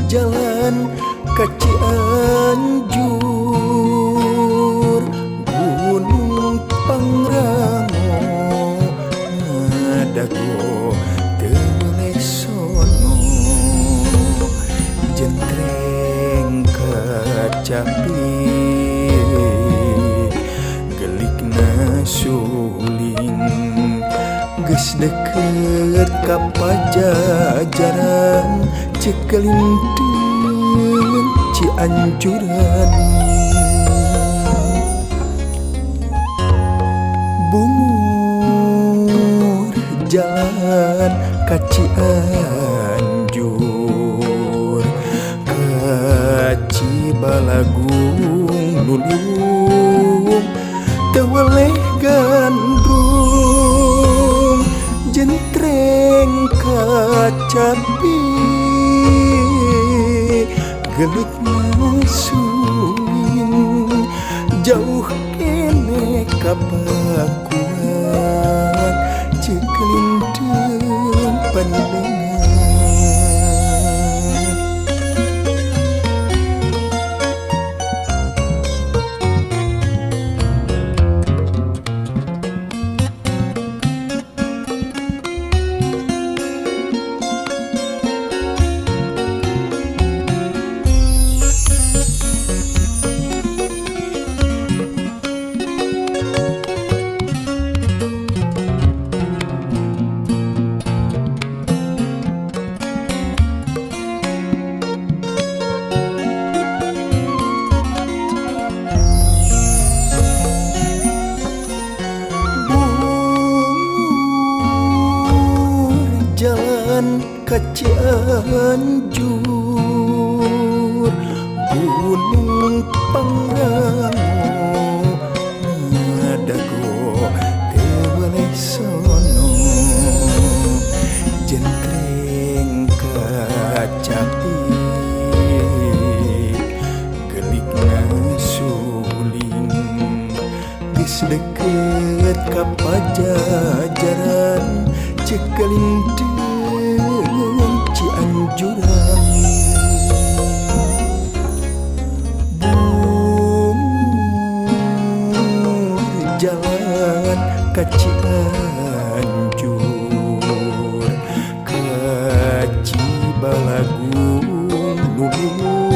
jalan ka Cianjur, Gunung Pangrango ngadago teu sono, jentreng kacapi gelikna suling, geus deket ka Pajajaran, cekelinteun Cianjuran. Bungur jalan ka Cianjur, ka Cibalagung lulung teu weleh gandrung, jentreng kacapi gelikna suling, jauh kene ka Pakuan, cekelinteun pandengan. Jalan ka Cianjur, Gunung Pangrango ngadago teu weleh sono, jentreng kacapi gelikna suling, geus deket ka Pajajaran, cekelinteun Cianjuran. Bungur jalan ka Cianjur, ka Cibalagung lulung